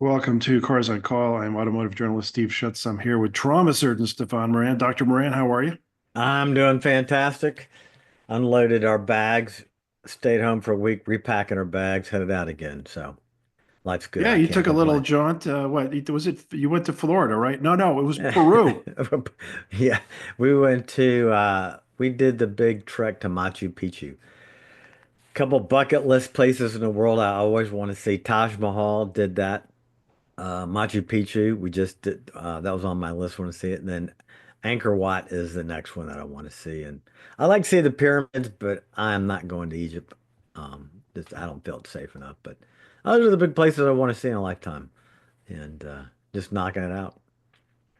Welcome to Cars on Call. I'm automotive journalist Steve Schutz. I'm here with trauma surgeon Stephan Moran. Dr. Moran, how are you? I'm doing fantastic. Unloaded our bags, stayed home for a week, repacking our bags, headed out again. So life's good. Yeah, I you can't took a little complain. jaunt. What was it? You went to Florida, right? No, it was Peru. Yeah, we did the big trek to Machu Picchu. Couple bucket list places in the world I always want to see. Taj Mahal did that. Machu Picchu, we just did, that was on my list, want to see it. And then Angkor Wat is the next one that I want to see. And I like to see the pyramids, but I'm not going to Egypt. Just, I don't feel it's safe enough. But those are the big places I want to see in a lifetime. And just knocking it out.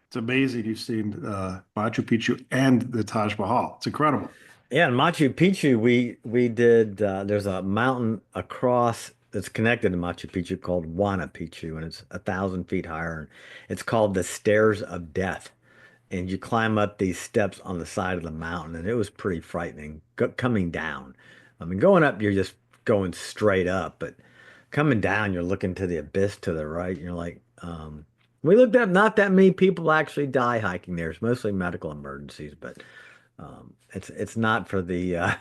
It's amazing you've seen Machu Picchu and the Taj Mahal. It's incredible. Yeah, in Machu Picchu, we did. There's a mountain across that's connected to Machu Picchu called Huayna Picchu, and it's 1,000 feet higher. And it's called the Stairs of Death. And you climb up these steps on the side of the mountain, and it was pretty frightening coming down. I mean, going up, you're just going straight up, but coming down, you're looking to the abyss to the right, and you're like, we looked up, not that many people actually die hiking there. It's mostly medical emergencies, but it's not for the if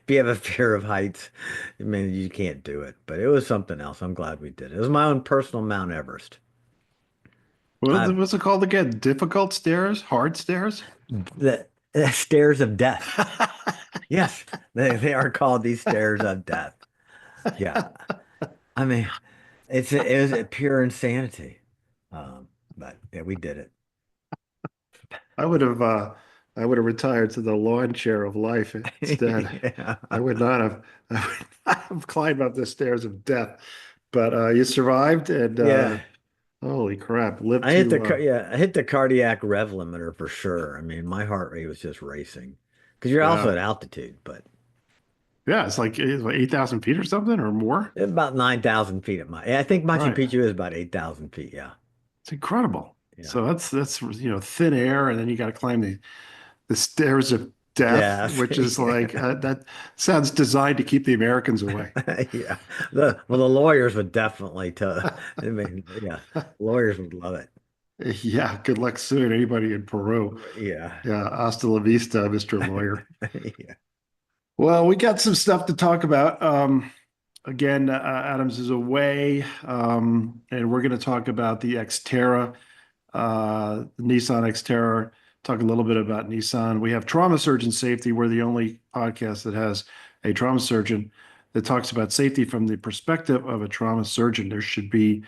you have a fear of heights, I mean, you can't do it. But it was something else. I'm glad we did it. It was my own personal Mount Everest. I What's it called again? Difficult stairs? Hard stairs? the stairs of death. Yes, they are called these stairs of death. Yeah, I mean, it was a pure insanity. But yeah, we did it. I would have uh I would have retired to the lawn chair of life instead. Yeah, I would not have I would not have climbed up the stairs of death. But you survived and yeah. holy crap, lived to I hit the cardiac rev limiter for sure. I mean, my heart rate was just racing because you're also wow. at altitude, but Yeah, it's like 8,000 feet or something or more. it's about 9,000 feet I think Machu Right. Picchu is about 8,000 feet. Yeah, It's incredible. yeah, So that's thin air, and then you got to climb the stairs of death, yeah, which is like yeah. that sounds designed to keep the Americans away. Yeah. The lawyers would definitely tell. I mean, yeah, lawyers would love it. Yeah, good luck suing anybody in Peru. Yeah. Yeah, hasta la vista, Mr. Lawyer. Yeah. Well, we got some stuff to talk about. Again, Adams is away, and we're going to talk about the XTerra, Nissan XTerra. Talk a little bit about Nissan. We have trauma surgeon safety. We're the only podcast that has a trauma surgeon that talks about safety from the perspective of a trauma surgeon. There should be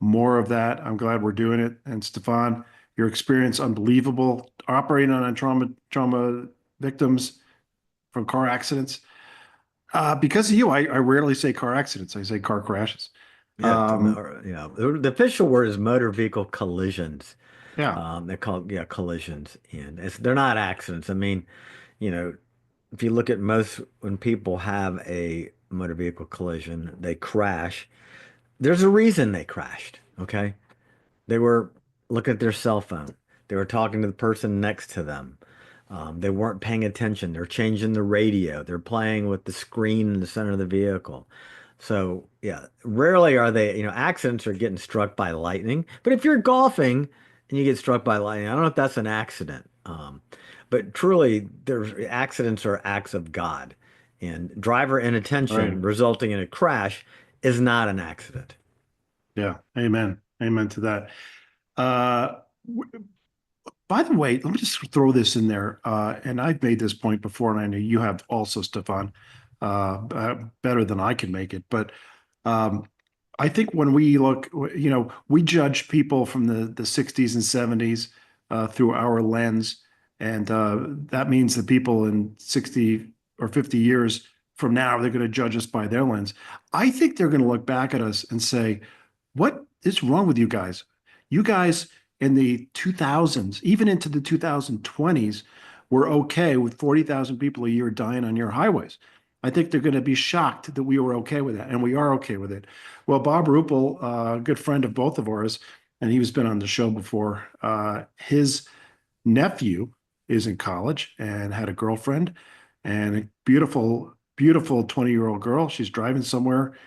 more of that. I'm glad we're doing it. And Stefan, your experience unbelievable operating on trauma victims from car accidents. Because of you, I rarely say car accidents. I say car crashes. Yeah. Um, Yeah. The official word is motor vehicle collisions. yeah, They're called, yeah, collisions. And they're not accidents. I mean, you know, if you look at most, when people have a motor vehicle collision, they crash. There's a reason they crashed. Okay. They were looking at their cell phone. They were talking to the person next to them. They weren't paying attention. They're changing the radio. They're playing with the screen in the center of the vehicle. So, yeah, rarely are they, accidents are getting struck by lightning. But if you're golfing and you get struck by lightning, I don't know if that's an accident. But truly, there's accidents are acts of God. And driver right. inattention resulting in a crash is not an accident. Yeah. Amen. Amen to that. Uh, by the way, let me just throw this in there. And I've made this point before, and I know you have also, Stefan, better than I can make it. But um, I think when we look, we judge people from the 60s and 70s through our lens. And that means that people in 60 or 50 years from now, they're going to judge us by their lens. I think they're going to look back at us and say, what is wrong with you guys? You guys in the 2000s, even into the 2020s, were okay with 40,000 people a year dying on your highways. I think they're going to be shocked that we were okay with that, and we are okay with it. Well, Bob Rupel, a good friend of both of ours, and he's been on the show before. His nephew is in college and had a girlfriend and a beautiful, beautiful 20-year-old girl. She's driving somewhere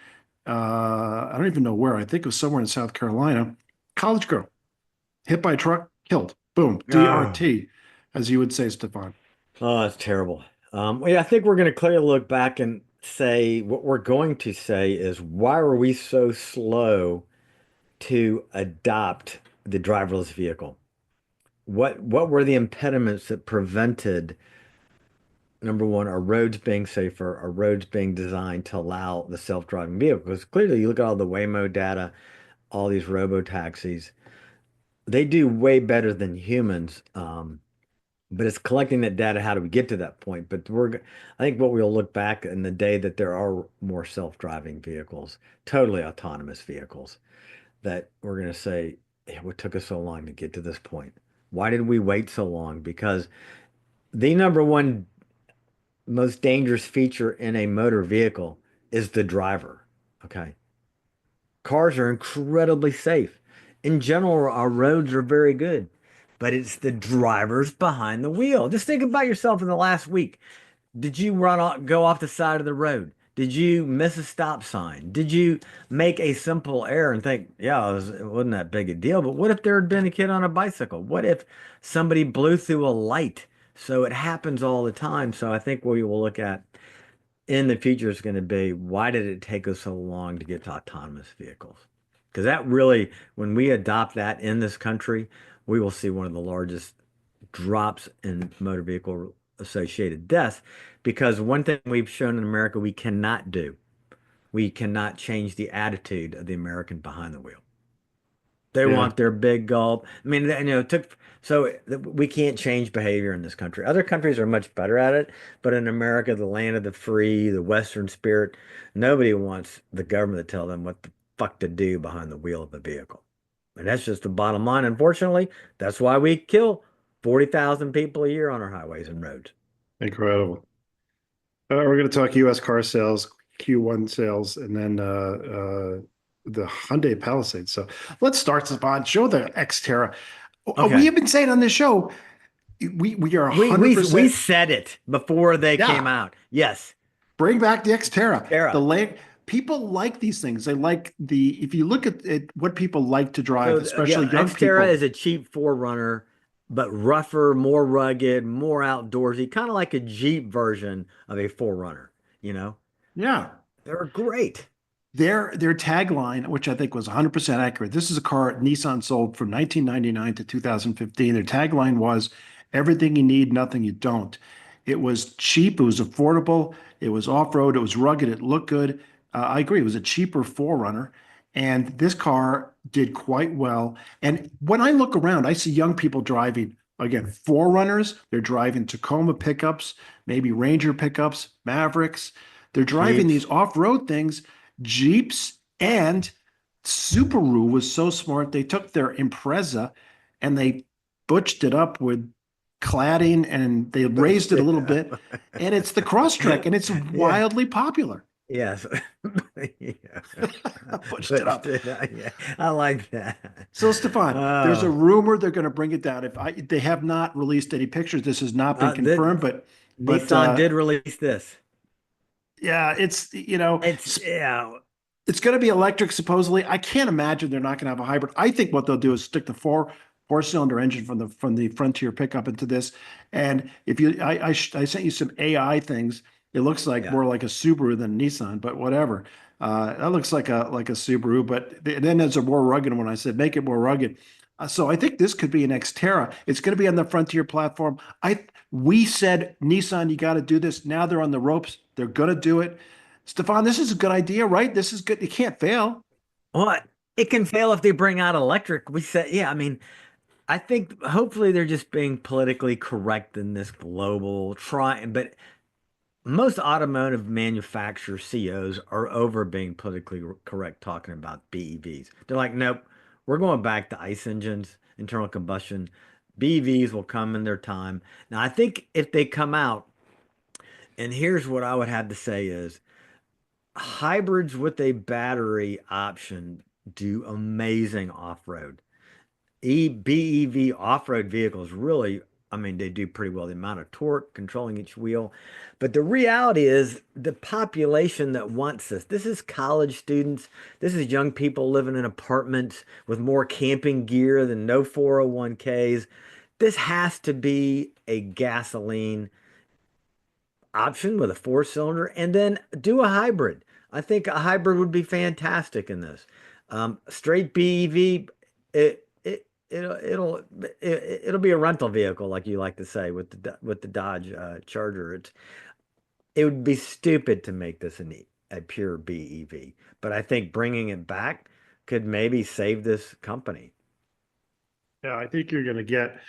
I don't even know where. I think it was somewhere in South Carolina. College girl hit by a truck, killed. Boom. Oh, DRT, as you would say, Stefan. oh, it's terrible. Well, yeah, I think we're going to clearly look back and say what we're going to say is why were we so slow to adopt the driverless vehicle? What were the impediments that prevented, number one, our roads being safer, our roads being designed to allow the self-driving vehicle? Because clearly, you look at all the Waymo data, all these robo taxis, they do way better than humans. But it's collecting that data. How do we get to that point? I think what we'll look back in the day that there are more self-driving vehicles, totally autonomous vehicles, that we're going to say, "Yeah, what took us so long to get to this point? Why did we wait so long?" Because the number one most dangerous feature in a motor vehicle is the driver. Okay. Cars are incredibly safe. In general, our roads are very good, but it's the drivers behind the wheel. Just think about yourself in the last week. Did you go off the side of the road? Did you miss a stop sign? Did you make a simple error and think, yeah, it wasn't that big a deal? But what if there had been a kid on a bicycle? What if somebody blew through a light? So it happens all the time. So I think what we will look at in the future is going to be why did it take us so long to get to autonomous vehicles? Because that really, when we adopt that in this country, we will see one of the largest drops in motor vehicle associated deaths. Because one thing we've shown in America we cannot do, we cannot change the attitude of the American behind the wheel. They Yeah, want their big gulp. I mean, it took we can't change behavior in this country. Other countries are much better at it, but in America, the land of the free, the Western spirit, nobody wants the government to tell them what the fuck to do behind the wheel of a vehicle. And that's just the bottom line. Unfortunately, that's why we kill 40,000 people a year on our highways and roads. incredible. We're going to talk U.S. car sales, Q1 sales, and then the Hyundai Palisade. So let's start, Stefan. Show the XTerra. We Okay. have been saying on this show, we are We 100%. said it before they came Yeah, out. Yes. bring back the Xterra. The Tara. land people like these things. They like the if you look at it, what people like to drive, So especially yeah, young Xterra people. is a cheap forerunner, but rougher, more rugged, more outdoorsy, kind of like a Jeep version of a forerunner, you know? Yeah. They're great. Their tagline, which I think was 100% accurate. This is a car Nissan sold from 1999 to 2015. Their tagline was everything you need, nothing you don't. It was cheap, it was affordable, it was off-road, it was rugged, it looked good. I agree, it was a cheaper forerunner. And this car did quite well. And when I look around, I see young people driving, again, forerunners. They're driving Tacoma pickups, maybe Ranger pickups, Mavericks. They're driving these Jeeps. off-road things, Jeeps, and Subaru was so smart. They took their Impreza and they butched it up with cladding and they raised it a little bit. And it's the Crosstrek and it's Yeah. wildly popular. Yes. Yeah. Pushed it But up. yeah, I like that. So, Stefan, there's a Oh, rumor they're going to bring it down. They have not released any pictures. This has not been the confirmed, but Nissan did release this. yeah, It's yeah. it's going to be electric, supposedly. I can't imagine they're not going to have a hybrid. I think what they'll do is stick the four-cylinder engine from the Frontier pickup into this. And if you, I sent you some AI things. It looks like Yeah. more like a Subaru than Nissan, but whatever. That looks like a Subaru. But then there's a more rugged one. I said make it more rugged. So I think this could be an Xterra. It's going to be on the Frontier platform. We said Nissan, you got to do this. Now they're on the ropes. They're going to do it. Stefan, this is a good idea, right? This is good. You can't fail. Well, it can fail if they bring out electric. We said, yeah, I mean, I think hopefully they're just being politically correct in this global try, but most automotive manufacturer CEOs are over being politically correct talking about BEVs. They're like, nope, we're going back to ICE engines, internal combustion. BEVs will come in their time. Now, I think if they come out, and here's what I would have to say is hybrids with a battery option do amazing off-road. BEV off-road vehicles really I mean, they do pretty well. The amount of torque controlling each wheel. But the reality is the population that wants this. This is college students. This is young people living in apartments with more camping gear than no 401ks. This has to be a gasoline option with a four-cylinder and then do a hybrid. I think a hybrid would be fantastic in this. Straight BEV, it'll be a rental vehicle, like you like to say, with the Dodge Charger. It would be stupid to make this a pure BEV, but I think bringing it back could maybe save this company. Yeah, I think you're going to get,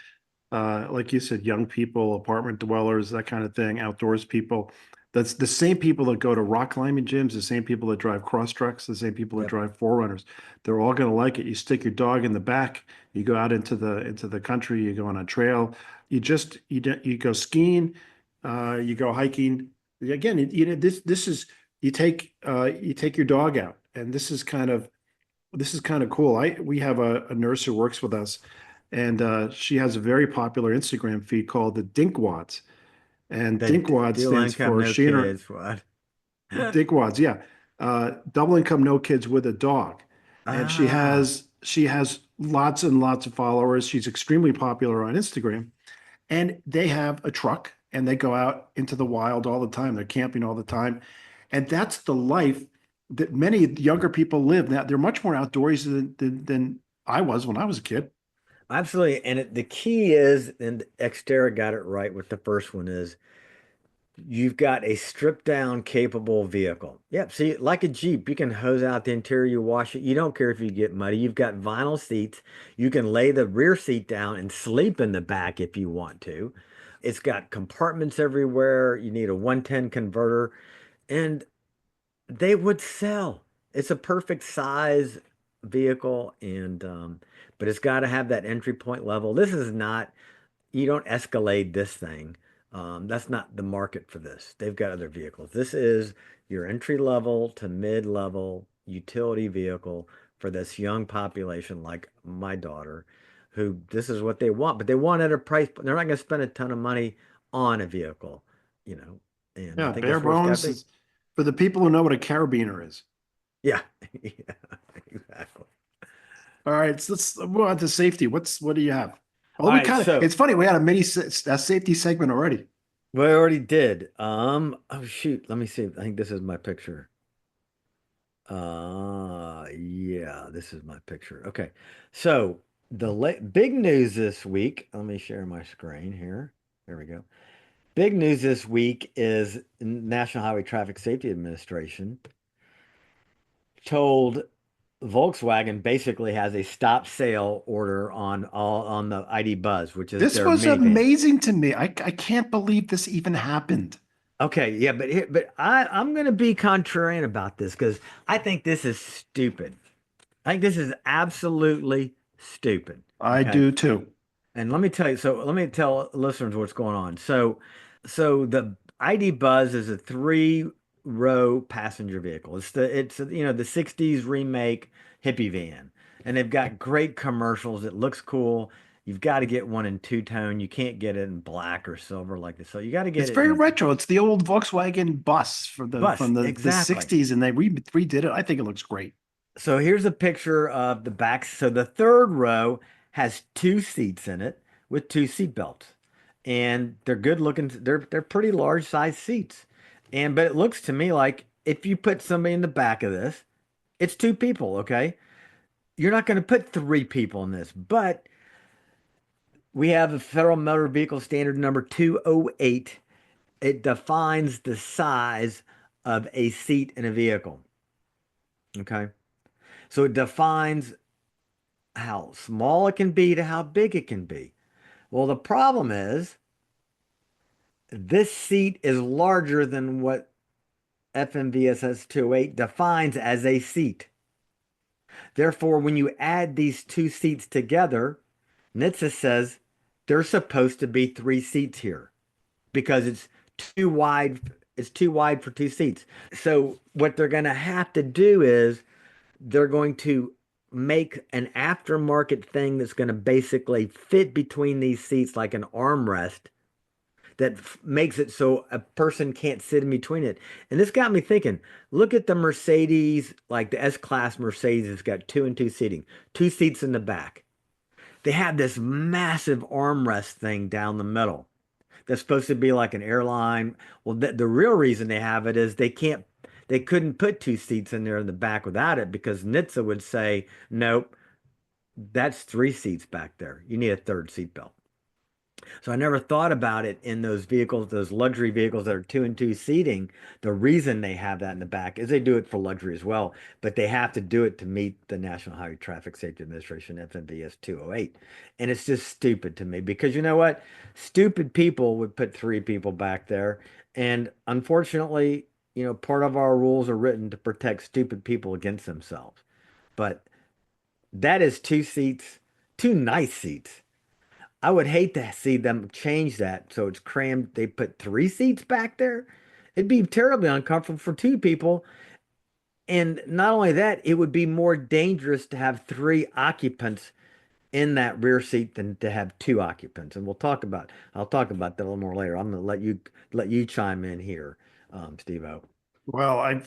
like you said, young people, apartment dwellers, that kind of thing, outdoors people. That's the same people that go to rock climbing gyms, the same people that drive cross trucks, the same people that Yep. drive forerunners. They're all going to like it. You stick your dog in the back, you go out into the country, you go on a trail, you go skiing, you go hiking. Again, this is you take your dog out, and this is kind of cool. We have a nurse who works with us, and she has a very popular Instagram feed called the Dinkwads. And The Dinkwad dual stands income, for no she and her kids. What? Dinkwads, yeah. Double income, no kids with a dog. And Ah, she has lots and lots of followers. She's extremely popular on Instagram. And they have a truck and they go out into the wild all the time. They're camping all the time. And that's the life that many younger people live. Now they're much more outdoorsy than I was when I was a kid. absolutely. And the key is, and XTerra got it right with the first one is you've got a stripped down capable vehicle. Yep. See, like a Jeep, you can hose out the interior, you wash it. You don't care if you get muddy. You've got vinyl seats. You can lay the rear seat down and sleep in the back if you want to. It's got compartments everywhere. You need a 110 converter, and they would sell. It's a perfect size vehicle, and but it's got to have that entry point level. This is not, you don't escalate this thing. That's not the market for this. They've got other vehicles. This is your entry level to mid level utility vehicle for this young population, like my daughter, who this is what they want, but they want at a price. They're not going to spend a ton of money on a vehicle, you know, and I Yeah, think bare that's where it's got to bones be. is for the people who know what a carabiner is. Yeah, yeah, exactly. All right, so let's move on to safety. What do you have? Well, All right, so it's funny, we had a a safety segment already. we already did. Oh shoot, let me see. I think this is my picture. Yeah, this is my picture. Okay. So big news this week, let me share my screen here. There we go. Big news this week is National Highway Traffic Safety Administration told Volkswagen basically has a stop sale order on the ID Buzz, which is This their was minivan. amazing to me. I can't believe this even happened. Okay, yeah, but I'm going to be contrarian about this because I think this is stupid. I think this is absolutely stupid. I Okay. do too. And let me tell you, so let me tell listeners what's going on. So the ID Buzz is a three-row passenger vehicle. The 60s remake hippie van. And they've got great commercials. It looks cool. You've got to get one in two-tone. You can't get it in black or silver like this. So you got to get It's it very in retro. It's the old Volkswagen bus bus. from the Exactly. 60s, and they redid it. I think it looks great. So here's a picture of the back. So the third row has two seats in it with two seat belts. And they're good looking. They're pretty large size seats. And but it looks to me like if you put somebody in the back of this, it's two people, okay? You're not going to put three people in this, but we have a Federal Motor Vehicle Standard number 208. It defines the size of a seat in a vehicle, okay? So it defines how small it can be to how big it can be. Well, the problem is this seat is larger than what FMVSS 208 defines as a seat. Therefore, when you add these two seats together, NHTSA says there's supposed to be three seats here because too wide. It's too wide for two seats. So what they're going to have to do is they're going to make an aftermarket thing that's going to basically fit between these seats like an armrest that makes it so a person can't sit in between it. And this got me thinking, look at the Mercedes, like the S-Class Mercedes, it's got two and two seating, two seats in the back. They have this massive armrest thing down the middle that's supposed to be like an airline. Well, the real reason they have it is they couldn't put two seats in there in the back without it because NHTSA would say, nope, that's three seats back there. You need a third seat belt. So I never thought about it in those vehicles, those luxury vehicles that are two and two seating. The reason they have that in the back is they do it for luxury as well, but they have to do it to meet the National Highway Traffic Safety Administration FMVS 208. And it's just stupid to me because you know what? Stupid people would put three people back there. And unfortunately, part of our rules are written to protect stupid people against themselves. But that is two seats, two nice seats. I would hate to see them change that so it's crammed. They put three seats back there. It'd be terribly uncomfortable for two people. And not only that, it would be more dangerous to have three occupants in that rear seat than to have two occupants. And I'll talk about that a little more later. I'm going to let you chime in here, Steve-O. Well,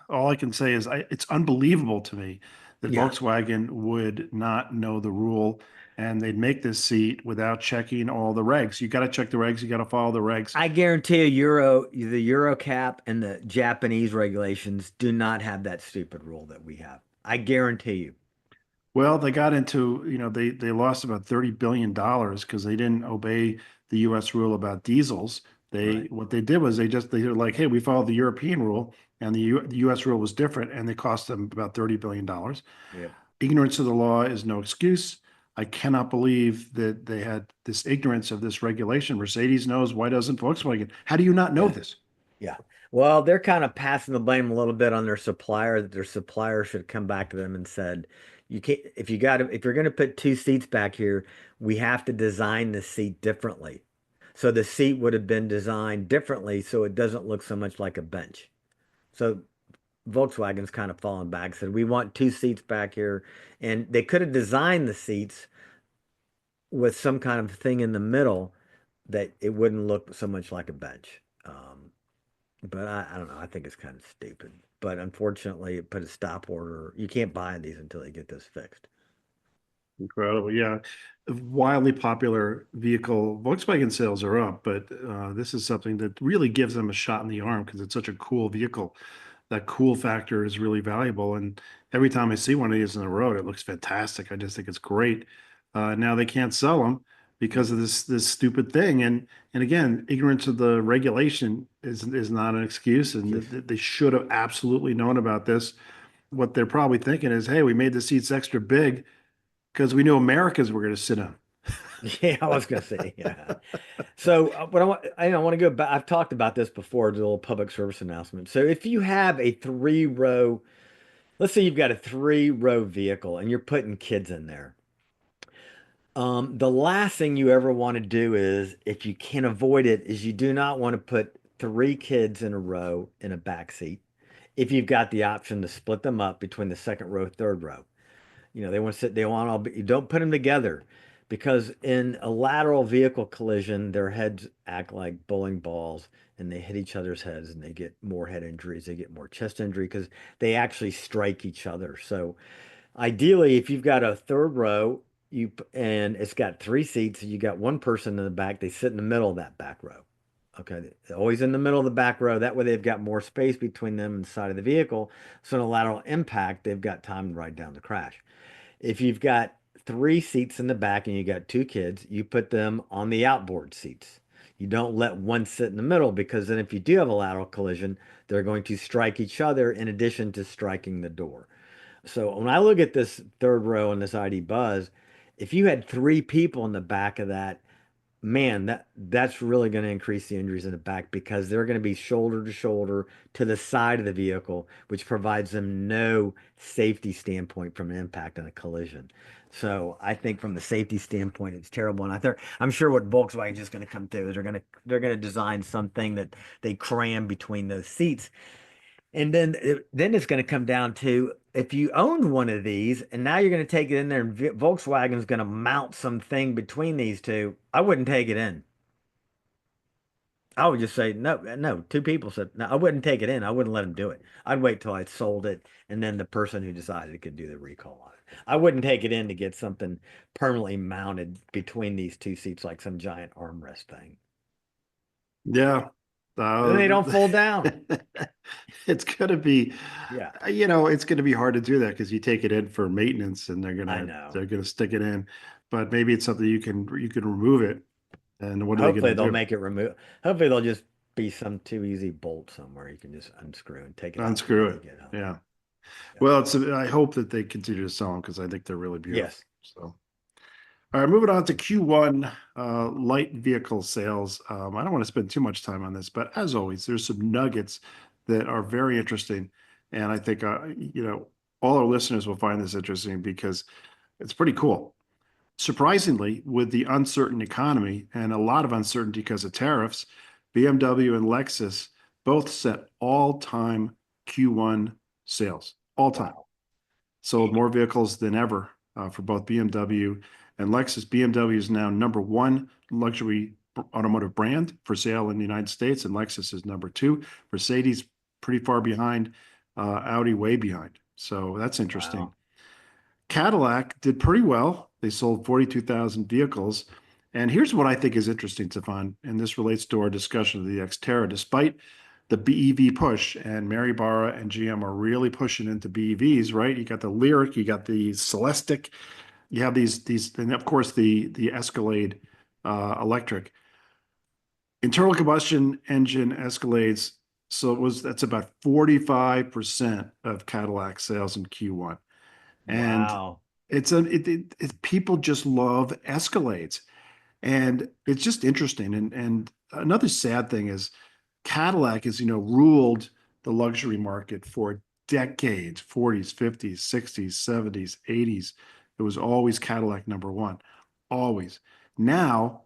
all I can say is it's unbelievable to me that Yeah. Volkswagen would not know the rule and they'd make this seat without checking all the regs. You got to check the regs. You got to follow the regs. I guarantee the Euro cap and the Japanese regulations do not have that stupid rule that we have. I guarantee you. Well, they got into, they lost about $30 billion because they didn't obey the US rule about diesels. Right. What they did was they were like, hey, we followed the European rule and the US rule was different and they cost them about $30 billion. Yep. Ignorance of the law is no excuse. I cannot believe that they had this ignorance of this regulation. Mercedes knows, why doesn't Volkswagen? How do you not know Yeah. this? Yeah. Well, they're kind of passing the blame a little bit on their supplier, that their supplier should come back to them and said, you can't, if you're going to put two seats back here, we have to design the seat differently. So the seat would have been designed differently so it doesn't look so much like a bench. So Volkswagen's kind of fallen back, said, we want two seats back here. And they could have designed the seats with some kind of thing in the middle that it wouldn't look so much like a bench. But I don't know. I think it's kind of stupid. But unfortunately, it put a stop order. You can't buy these until they get this fixed. Incredible. Yeah. Wildly popular vehicle. Volkswagen sales are up, but this is something that really gives them a shot in the arm because it's such a cool vehicle. That cool factor is really valuable. And every time I see one of these on the road, it looks fantastic. I just think it's great. Now they can't sell them because of this stupid thing. And again, ignorance of the regulation is not an excuse. And Yes. they should have absolutely known about this. What they're probably thinking is, hey, we made the seats extra big because we knew Americans were going to sit on. Yeah, I was gonna say, yeah. So, what I want to go back. I've talked about this before, the little public service announcement. So, if you have a three-row, let's say you've got a three-row vehicle and you're putting kids in there, the last thing you ever want to do is, if you can avoid it, is you do not want to put three kids in a row in a back seat. If you've got the option to split them up between the second row, third row. They want to sit, they want all, you don't put them together because in a lateral vehicle collision, their heads act like bowling balls and they hit each other's heads and they get more head injuries. They get more chest injury because they actually strike each other. So ideally, if you've got a third row, and it's got three seats, you got one person in the back, they sit in the middle of that back row. Okay, they're always in the middle of the back row. That way they've got more space between them and the side of the vehicle. So in a lateral impact, they've got time to ride down the crash. If you've got three seats in the back and you got two kids, you put them on the outboard seats. You don't let one sit in the middle because then if you do have a lateral collision, they're going to strike each other in addition to striking the door. So when I look at this third row and this ID Buzz, if you had three people in the back of that, man, that's really going to increase the injuries in the back because they're going to be shoulder to shoulder to the side of the vehicle, which provides them no safety standpoint from an impact and a collision. So I think from the safety standpoint, it's terrible. And I'm sure what Volkswagen is going to come to is they're going to design something that they cram between those seats. And then it's going to come down to if you owned one of these and now you're going to take it in there and Volkswagen's going to mount something between these two, I wouldn't take it in. I would just say no, no. Two people said no. I wouldn't take it in. I wouldn't let them do it. I'd wait till I sold it, and then the person who decided could do the recall on it. I wouldn't take it in to get something permanently mounted between these two seats, like some giant armrest thing. Yeah. And then Uh, they don't fold down. it's gonna be, Yeah, it's gonna be hard to do that because you take it in for maintenance and they're I gonna know. they're gonna stick it in. But maybe it's something you can remove it. And what are they Hopefully gonna they'll do? make it remove. Hopefully they'll just be some too easy bolt somewhere you can just unscrew and take it out Unscrew when you it. get home. Yeah. Yeah. Well, I hope that they continue to sell them because I think they're really beautiful. Yes. So, all right, moving on to Q1 light vehicle sales. I don't want to spend too much time on this, but as always, there's some nuggets that are very interesting, and I think all our listeners will find this interesting because it's pretty cool. Surprisingly, with the uncertain economy and a lot of uncertainty because of tariffs, BMW and Lexus both set all-time Q1 sales, all time. Wow. Sold more vehicles than ever for both BMW and Lexus. BMW is now number one luxury automotive brand for sale in the United States, and Lexus is number two. Mercedes pretty far behind, Audi way behind. So that's interesting. Wow. Cadillac did pretty well. They sold 42,000 vehicles. And here's what I think is interesting, Stefan, and this relates to our discussion of the XTerra. Despite the BEV push, and Mary Barra and GM are really pushing into BEVs, right? You got the Lyric, you got the Celestiq, you have these, and of course the Escalade electric. Internal combustion engine Escalades. So that's about 45% of Cadillac sales in Q1. And Wow. people just love Escalades, and it's just interesting. And another sad thing is Cadillac has ruled the luxury market for decades, 40s, 50s, 60s, 70s, 80s. It was always Cadillac number one, always. Now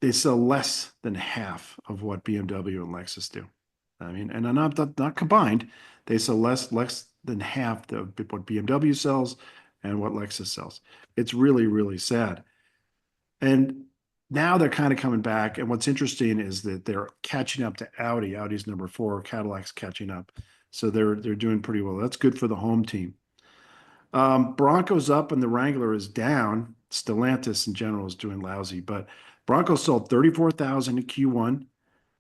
they sell less than half of what BMW and Lexus do. I mean, and not combined, they sell less than half of what BMW sells and what Lexus sells. It's really, really sad. And now they're kind of coming back. And what's interesting is that they're catching up to Audi. Audi's number four, Cadillac's catching up. So they're doing pretty well. That's good for the home team. Broncos up and the Wrangler is down. Stellantis in general is doing lousy, but Broncos sold 34,000 in Q1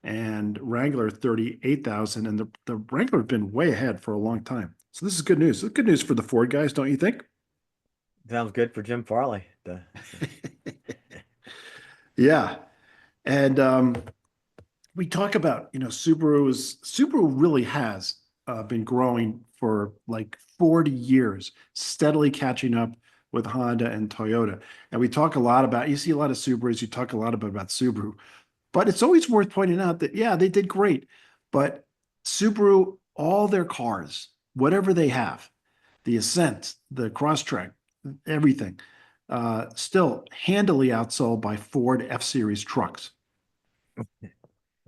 and Wrangler 38,000. And the Wrangler have been way ahead for a long time. So this is good news. It's good news for the Ford guys, don't you think? Sounds good for Jim Farley. Yeah. And we talk about, Subaru really has been growing for like 40 years, steadily catching up with Honda and Toyota. And we talk a lot about, you see a lot of Subarus, you talk a lot about Subaru, but it's always worth pointing out that, yeah, they did great, but Subaru, all their cars, whatever they have, the Ascent, the Crosstrek, everything, still handily outsold by Ford F-Series trucks.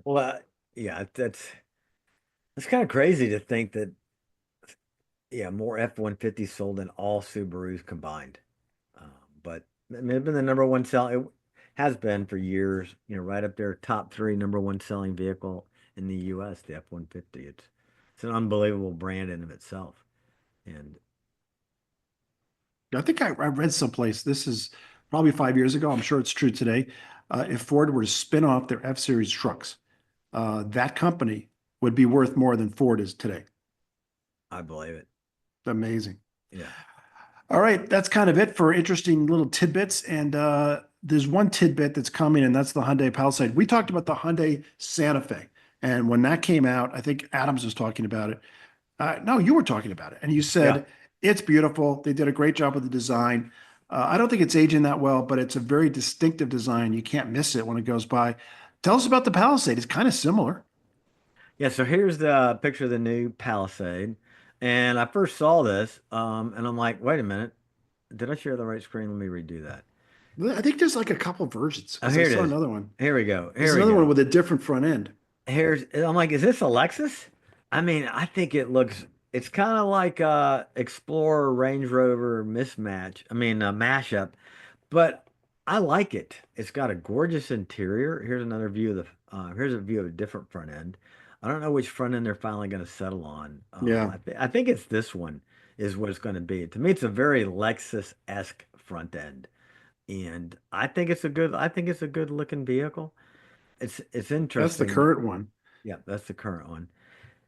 Well, yeah, that's kind of crazy to think that, yeah, more F-150 sold than all Subarus combined. But it may have been the number one selling, it has been for years, right up there, top three number one selling vehicle in the US, the F-150. It's an unbelievable brand in of itself. And I think I read someplace, this is probably 5 years ago. I'm sure it's true today. If Ford were to spin off their F Series trucks, that company would be worth more than Ford is today. I believe it. Amazing. Yeah. All right, that's kind of it for interesting little tidbits. And there's one tidbit that's coming, and that's the Hyundai Palisade. We talked about the Hyundai Santa Fe. And when that came out, I think Adams was talking about it. No, you were talking about it, and you Yeah. said it's beautiful. They did a great job with the design. I don't think it's aging that well, but it's a very distinctive design. You can't miss it when it goes by. Tell us about the Palisade. It's kind of similar. Yeah, so here's the picture of the new Palisade. And I first saw this, and I'm like, wait a minute, did I share the right screen? Let me redo that. I think there's like a couple versions Oh, because I here it saw is. another one. Here we go. There's Here we another one go. with a different front end. I'm like, is this a Lexus? I mean, I think it's kind of like Explorer Range Rover mismatch. I mean, mashup, but I like it. It's got a gorgeous interior. Here's another view of here's a view of a different front end. I don't know which front end they're finally going to settle on. Yeah, I think it's this one is what it's going to be. To me, it's a very Lexus-esque front end, and I think it's a good looking vehicle. It's that's the interesting. current one. Yeah, that's the current one.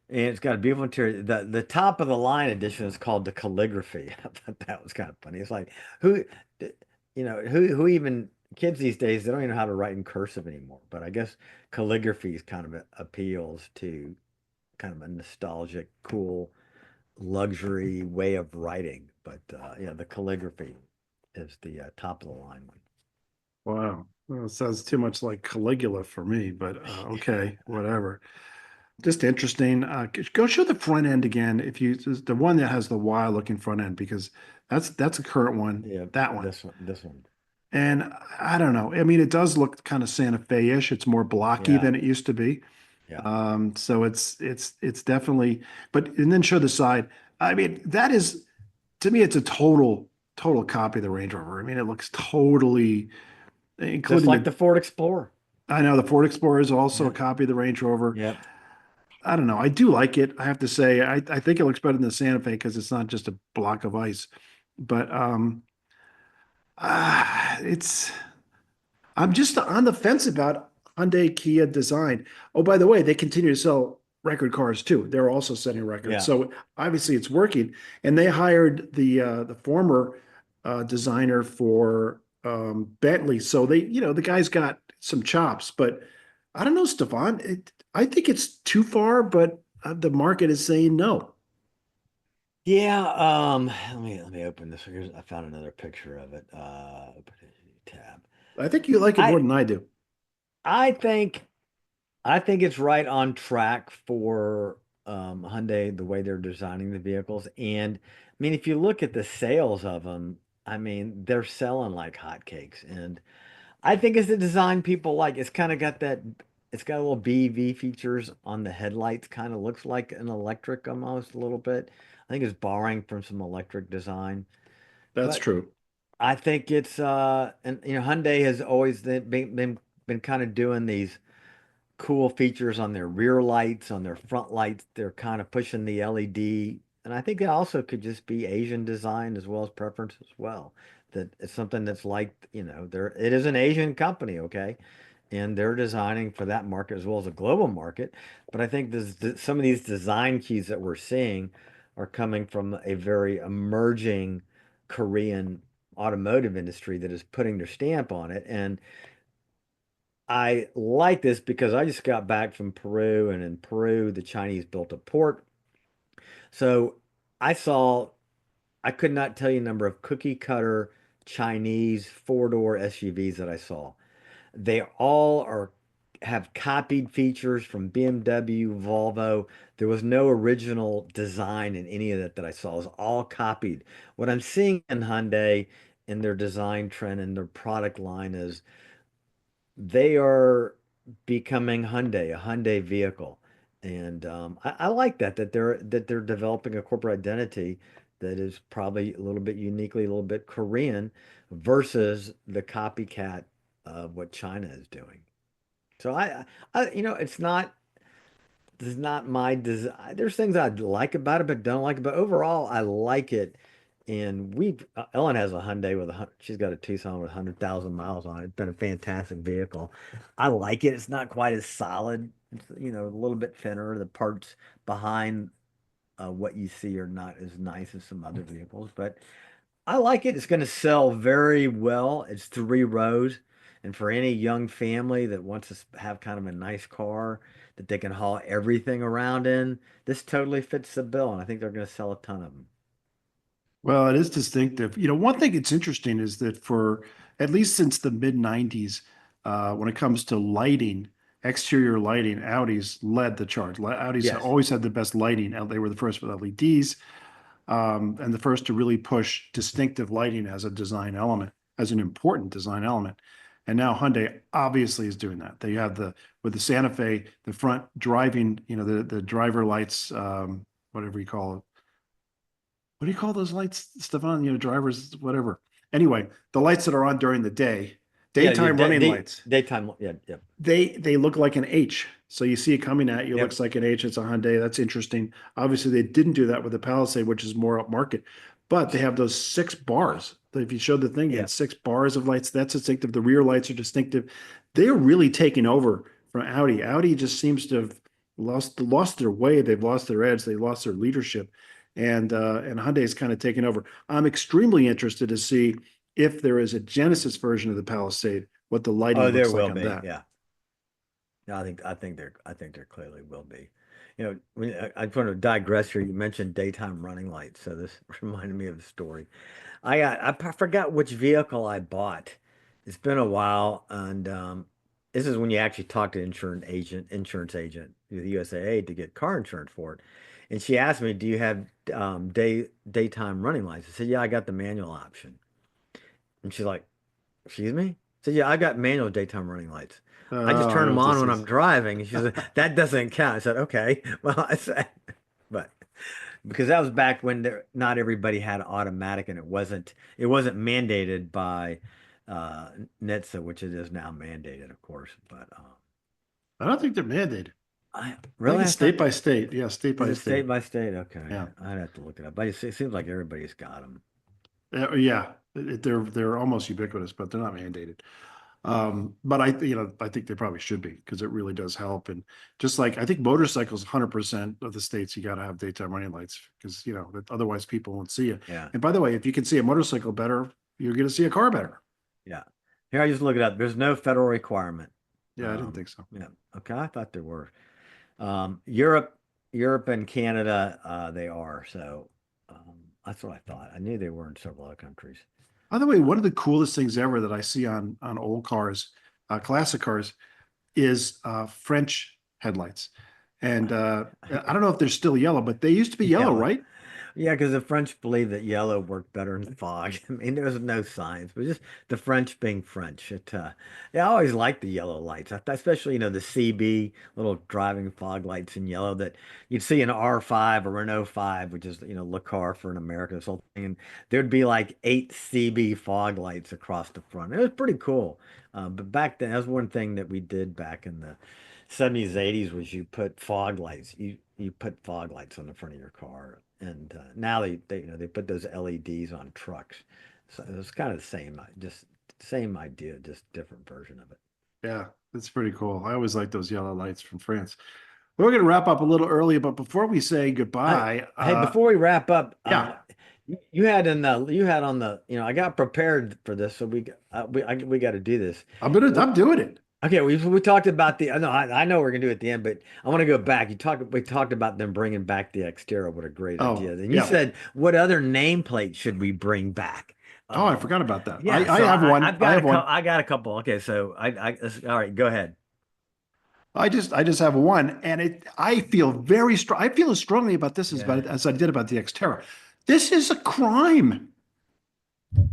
And it's got a beautiful interior. The top of the line edition is called the calligraphy. I thought that was kind of funny. It's like who, who even kids these days, they don't even know how to write in cursive anymore. But I guess calligraphy is kind of appeals to kind of a nostalgic, cool, luxury way of writing. But yeah, the calligraphy is the top of the line one. Wow. Well, it sounds too much like Caligula for me, but okay, whatever. Just interesting. Go show the front end again if you the one that has the Y looking front end because that's a current one. Yeah, That one. this one. And I don't know. I mean, it does look kind of Santa Fe-ish. It's more blocky Yeah, than it used to be. yeah. So it's definitely. But and then show the side. I mean, that is to me, it's a total copy of the Range Rover. I mean, it looks totally, Just including like the. the Ford Explorer. I know the Ford Explorer is also a Yeah, copy of the Range Rover. yeah. I don't know. I do like it. I have to say, I think it looks better than the Santa Fe because it's not just a block of ice. But it's I'm just on the fence about Hyundai Kia design. Oh, by the way, they continue to sell record cars too. They're also setting records. Yeah. So obviously it's working. And they hired the former designer for Bentley. So the guy's got some chops. But I don't know, Stefan. I think it's too far, but the market is saying no. Yeah, let me open this. I found another picture of it. Open a tab. I think you like it more I than I do. I think I think it's right on track for Hyundai the way they're designing the vehicles. And I mean, if you look at the sales of them, I mean, they're selling like hotcakes. And I think it's the design people like. It's kind of got that. It's got a little BV features on the headlights. Kind of looks like an electric almost a little bit. I think it's borrowing from some electric design. That's But true. I think it's and Hyundai has always been kind of doing these cool features on their rear lights, on their front lights. They're kind of pushing the LED, and I think it also could just be Asian design as well as preference as well. That it's something that's like, it is an Asian company, okay? And they're designing for that market as well as a global market. But I think some of these design keys that we're seeing are coming from a very emerging Korean automotive industry that is putting their stamp on it. And I like this because I just got back from Peru, and in Peru, the Chinese built a port. So I saw, I could not tell you the number of cookie cutter Chinese four-door SUVs that I saw. They all have copied features from BMW, Volvo. There was no original design in any of that I saw. It was all copied. What I'm seeing in Hyundai in their design trend and their product line is they are becoming Hyundai, a Hyundai vehicle. And I like that they're developing a corporate identity that is probably a little bit uniquely, a little bit Korean versus the copycat of what China is doing. So this is not my design. There's things I like about it, but don't like it. But overall, I like it. And Ellen has a Hyundai she's got a Tucson with 100,000 miles on it. It's been a fantastic vehicle. I like it. It's not quite as solid. It's, a little bit thinner. The parts behind what you see are not as nice as some other vehicles, but I like it. It's going to sell very well. It's three rows. And for any young family that wants to have kind of a nice car that they can haul everything around in, this totally fits the bill. And I think they're going to sell a ton of them. Well, it is distinctive. One thing that's interesting is that for at least since the mid 90s, when it comes to lighting, exterior lighting, Audi's led the charge. Audi's Yes. always had the best lighting. They were the first with LEDs, and the first to really push distinctive lighting as a design element, as an important design element. And now Hyundai obviously is doing that. They have with the Santa Fe, the front driving, the driver lights, whatever you call it. What do you call those lights, Stefan? Drivers, whatever. Anyway, the lights that are on during the day, Yeah, daytime running lights, daytime. Yeah, yeah, they look like an H. So you see it coming at you, yep, looks like an H. It's a Hyundai. That's interesting. Obviously, they didn't do that with the Palisade, which is more upmarket, but they have those 6 bars. If you showed the thing, you yeah. had 6 bars of lights. That's distinctive. The rear lights are distinctive. They're really taking over from Audi. Audi just seems to have lost their way. They've lost their edge. They lost their leadership, and Hyundai's kind of taken over. I'm extremely interested to see if there is a Genesis version of the Palisade, what the Oh, lighting there looks like will on be. that. Yeah. No, I think there clearly will be. I just want to digress here. You mentioned daytime running lights, so this reminded me of a story. I forgot which vehicle I bought. It's been a while, and this is when you actually talk to insurance agent, the USAA to get car insurance for it. And she asked me, "Do you have daytime running lights?" I said, "Yeah, I got the manual option." And she's like, "Excuse me?" I said, "Yeah, I got manual daytime running lights. I just Oh, I turn know them what on this when I'm is. driving." And she said, "That doesn't count." I said, "Okay." Well, I said, but because that was back when not everybody had automatic, and it wasn't mandated by uh, NHTSA, which it is now mandated, of course. But I don't think they're mandated. I I think really, it's I state thought, by state. Yeah, state is by it state state. by state? Okay, Yeah. I'd have to look it up. But it seems like everybody's got them. Yeah. They're almost ubiquitous, but they're not mandated. But I think they probably should be because it really does help. And just like I think motorcycles, 100% of the states, you got to have daytime running lights because otherwise people won't see you. Yeah, And by the way, if you can see a motorcycle better, you're going to see a car better. yeah. Here, I just look it up. There's no federal requirement. Yeah, I didn't think so. Yeah. Okay, I thought there were. Europe, Europe and Canada, they are. So that's what I thought. I knew they were in several other countries. By the way, one of the coolest things ever that I see on old cars, classic cars, is French headlights. And I don't know if they're still yellow, but they used to be yellow, Yellow. right? Yeah, because the French believe that yellow worked better in fog. I mean, there was no science, but just the French being French. Yeah, I always liked the yellow lights, especially, the CB little driving fog lights in yellow that you'd see an R5 or Renault 5, which is, Le car for an American, this whole thing. And there'd be like 8 CB fog lights across the front. It was pretty cool. But back then, that was one thing that we did back in the 70s, 80s was you put fog lights. You put fog lights on the front of your car, and now they put those LEDs on trucks. So it's kind of the same, just same idea, just different version of it. Yeah, that's pretty cool. I always like those yellow lights from France. We're going to wrap up a little early, but before we say Hey, goodbye, hey, before we wrap up, yeah, you had on the, I got prepared for this, so we got to do this. I'm doing it. Okay, we talked about the. No, I know we're gonna do it at the end, but I want to go back. We talked about them bringing back the XTerra. What a great idea! Oh, Then you yeah. said, what other nameplate should we bring back? Oh, I forgot about that. Yeah, I so have one. I've I got a have couple. one. I got a couple. Okay, so all right. Go ahead. I just have one, and I feel very strong. I feel as strongly about this Yeah. as I did about the Xterra. This is a crime.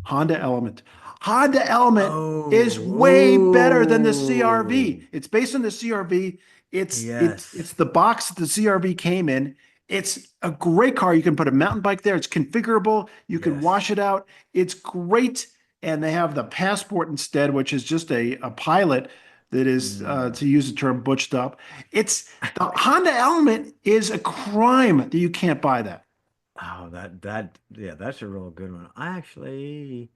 Honda Element. Honda Element is way better than the Oh, CRV. It's based on the CRV. It's yes. the box that the CRV came in. It's a great car. You can put a mountain bike there. It's configurable. You can Yes. wash it out. It's great. And they have the Passport instead, which is just a pilot that is, Mm. to use the term, butched up. It's the Honda Element is a crime that you can't buy that. Oh, yeah, that's a real good one. Oh, I here we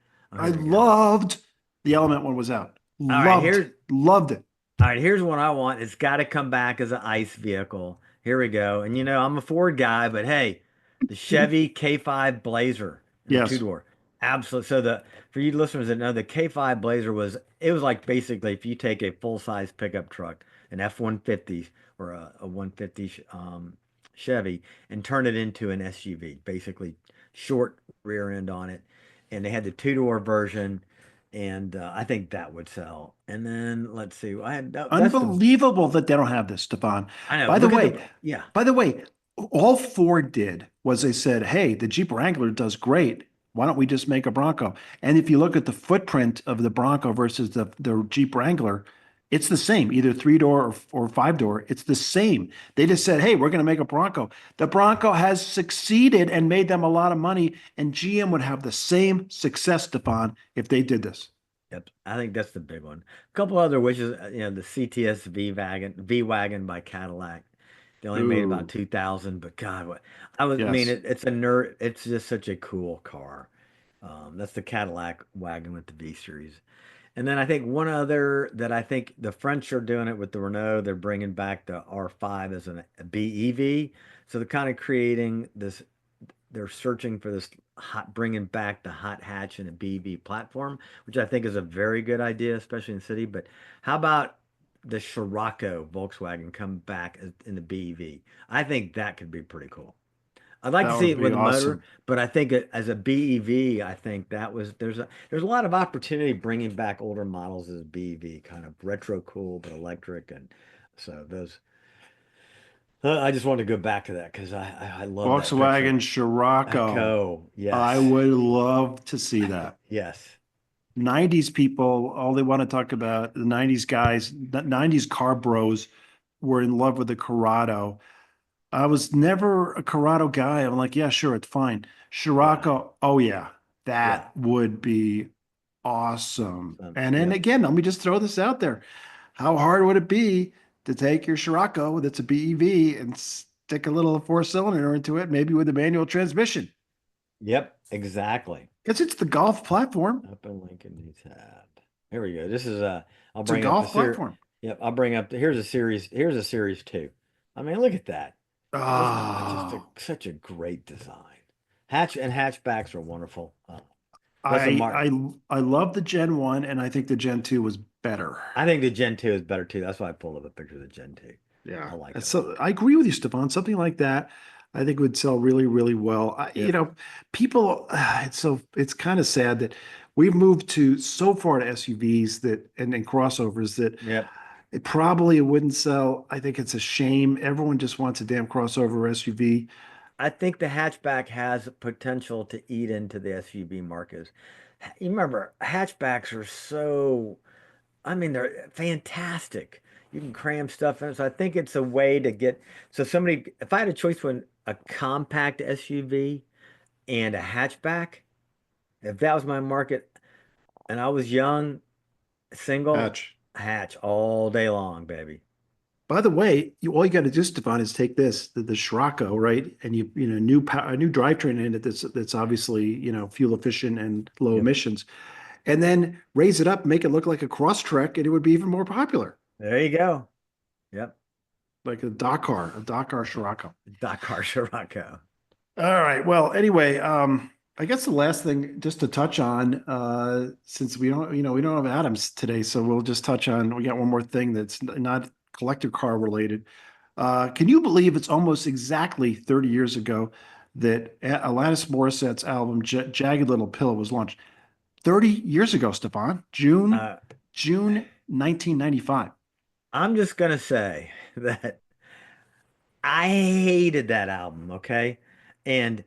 go. loved the Element when it was out. All right, Loved it. here's one I want. It's got to come back as an ICE vehicle. Here we go. And I'm a Ford guy, but hey, the Chevy K5 Blazer and the two Yes. door. Absolutely. So for you listeners that know, the K5 Blazer it was like basically if you take a full size pickup truck, an F-150 or a 150 Chevy, and turn it into an SUV, basically short rear end on it. And they had the two-door version, and I think that would sell. And then let's see, that's the Unbelievable that they don't have this, Stefan. I know. By the Look at way, yeah, by the way, all Ford did was they said, "Hey, the Jeep Wrangler does great. Why don't we just make a Bronco? And if you look at the footprint of the Bronco versus the Jeep Wrangler, it's the same, either three door or five door. It's the same. They just said, hey, we're going to make a Bronco. The Bronco has succeeded and made them a lot of money. And GM would have the same success, Stefan, if they did this. Yep, I think that's the big one. A couple other wishes, the CTS V Wagon by Cadillac. They only made about Ooh, 2,000, but God, I mean, yes. it's a nerd. It's just such a cool car. That's the Cadillac wagon with the V series. And then I think one other that I think the French are doing it with the Renault. They're bringing back the R5 as a BEV. So they're kind of creating this. They're searching for this bringing back the hot hatch and a BEV platform, which I think is a very good idea, especially in the city. But how about the Scirocco Volkswagen come back in the BEV? I think that could be pretty cool. I'd like That to see would it be with a motor, awesome. but I think as a BEV, I think that was there's a lot of opportunity bringing back older models as BEV, kind of retro cool but electric, and so those. I just wanted to go back to that because I love that picture. Volkswagen Scirocco. Echo, I yes, would love to see that. yes, 90s people, all they want to talk about, the 90s guys, 90s car bros were in love with the Corrado. I was never a Corrado guy. I'm like, yeah, sure, it's fine. yeah, Scirocco, oh yeah, yeah, that would be awesome. And then yep, again, let me just throw this out there. How hard would it be to take your Scirocco that's a BEV and stick a little four-cylinder into it, maybe with a manual transmission? yep, exactly. Because it's the golf platform. Up in Lincoln Needs tab. Here we go. This is I'll It's a bring up the golf series. platform. Yep, I'll bring up here's a series two. I mean, look at that. Just Oh, such a great design. Hatchbacks are wonderful. That's a I mark. I I love the Gen 1 and I think the Gen 2 was better. I think the Gen 2 is better too. That's why I pulled up a picture of the Gen 2. Yeah. I like it a So lot. I agree with you, Stefan. Something like that, I think would sell really, really well. Yep. People, it's kind of sad that we've moved to so far to SUVs that and crossovers that Yep. it probably wouldn't sell. I think it's a shame. Everyone just wants a damn crossover SUV. I think the hatchback has potential to eat into the SUV market. You remember, hatchbacks are so I mean, they're fantastic. You can cram stuff in. So I think it's a way to get. So somebody, if I had a choice between a compact SUV and a hatchback, if that was my market and I was young, single, Hatch. hatch all day long, baby. By the way, all you got to do, Stefan, is take the Scirocco, right? And a new drivetrain in it that's obviously, fuel efficient and low Yep. emissions, and then raise it up, make it look like a Crosstrek, and it would be even more popular, There you go. Yep. like a Dakar Scirocco. Dakar Scirocco. All right. Well, anyway, I guess the last thing just to touch on, since we don't have Adams today, so we'll just touch on, we got one more thing that's not collector car related. Can you believe it's almost exactly 30 years ago that Alanis Morissette's album Jagged Little Pill was launched? 30 years ago, Stefan, Uh, June 1995. I'm just gonna say that I hated that album, okay? And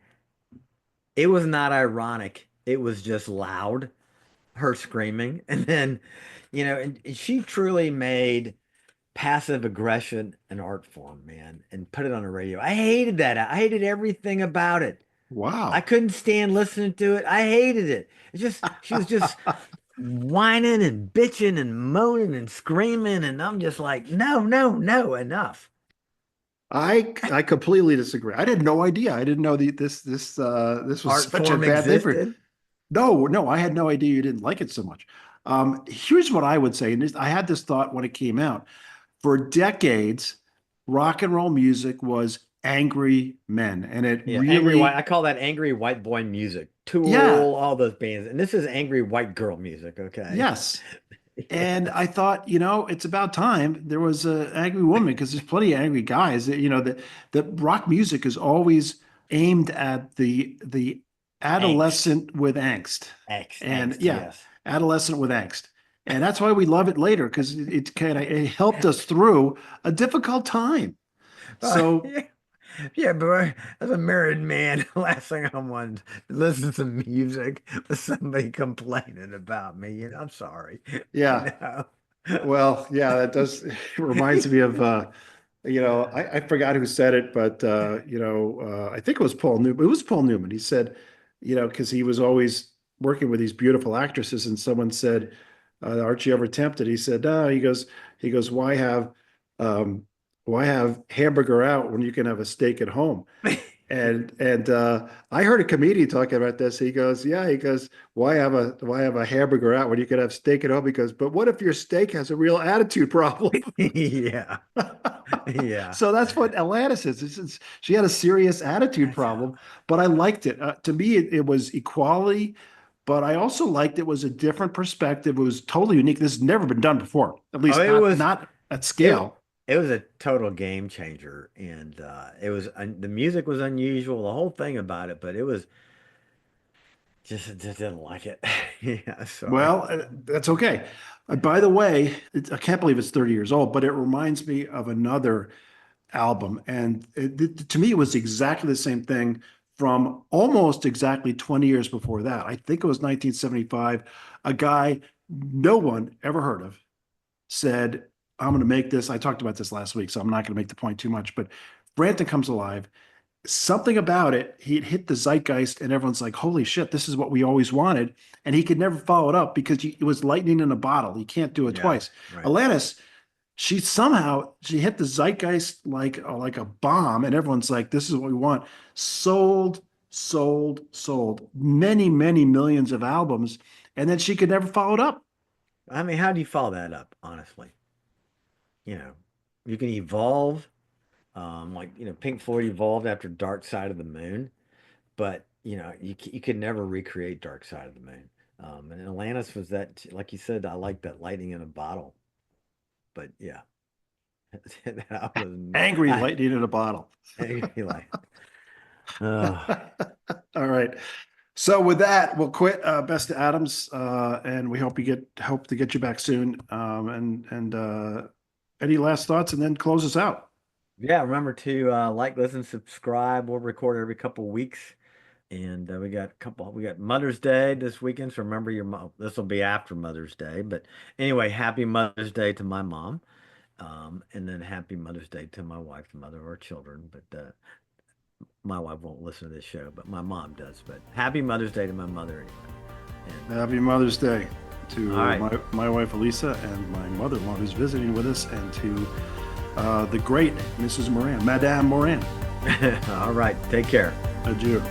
it was not ironic. It was just loud, her screaming. And then, and she truly made passive aggression an art form, man, and put it on the radio. I hated that. I hated everything about it. I Wow. couldn't stand listening to it. I hated it. She was just whining and bitching and moaning and screaming. And I'm just like, no, no, no, enough. I completely disagree. I had no idea. I didn't know this was Art such a form bad thing for. existed. No, no, I had no idea you didn't like it so much. Here's what I would say, and I had this thought when it came out. For decades, rock and roll music was angry men, and it Yeah, angry white. really, I call that angry white boy music. yeah, Tool, all those bands. And this is angry white girl music, okay? yes. And I Yes. thought, it's about time there was an angry woman because there's plenty of angry guys. The rock music is always aimed at the Angst. adolescent with angst, and Angst, yeah, yes. adolescent with angst, and that's why we love it later because it helped us through a difficult time. So Yeah. Yeah, but as a married man, the last thing I want to listen to music with somebody complaining about me. I'm sorry. You Yeah. know. Well, yeah, that does it reminds me of I forgot who said it, but I think it was Paul Newman. It was Paul Newman. He said, because he was always working with these beautiful actresses, and someone said, "Aren't you ever tempted?" He said, "No." He goes, um, why have hamburger out when you can have a steak at home? And I heard a comedian talking about this. He goes, "Yeah." He goes, "Why have a hamburger out when you could have steak at home?" He goes, "But what if your steak has a real attitude problem?" Yeah. Yeah. So that's what Atlantis is. She had a serious attitude That's problem, but I liked it. To me, it was equality, but I also liked it was a different perspective. It was totally unique. This has never been done before, at Oh, least it not was not at it scale. it was a total game changer, and it was the music was unusual, the whole thing about it, but it was just didn't like it. Yeah, sorry. Well, that's okay. By the way, I can't believe it's 30 years old, but it reminds me of another album. And to me, it was exactly the same thing from almost exactly 20 years before that. I think it was 1975. A guy no one ever heard of said, "I'm going to make this." I talked about this last week, so I'm not going to make the point too much, but Branton Comes Alive, something about it, he hit the zeitgeist, and everyone's like, "Holy shit, this is what we always wanted." And he could never follow it up because it was lightning in a bottle. You can't do it Yeah, twice. right. Alanis, she hit the zeitgeist like a bomb, and everyone's like, "This is what we want." Sold, sold, sold many, many millions of albums, and then she could never follow it up. I mean, how do you follow that up, honestly? You know, you can evolve, like, Pink Floyd evolved after Dark Side of the Moon, but you could never recreate Dark Side of the Moon. And Atlantis was that, like you said, I like that lightning in a bottle. But yeah, that was Angry lightning in a bottle. like, oh, All right. So with that, we'll quit. Best to Adams, and we hope to get you back soon. And any last thoughts, and then close us out. yeah. Remember to like, listen, subscribe. We'll record every couple weeks. And we got Mother's Day this weekend. So remember your mom. This will be after Mother's Day, but anyway, happy Mother's Day to my mom, and then happy Mother's Day to my wife, the mother of our children. But my wife won't listen to this show, but my mom does. But happy Mother's Day to my mother anyway. And Happy Mother's Day to all right, my wife Elisa and my mother-in-law who's visiting with us, and to the great Mrs. Moran, Madame Moran. all right. Take care. Adieu.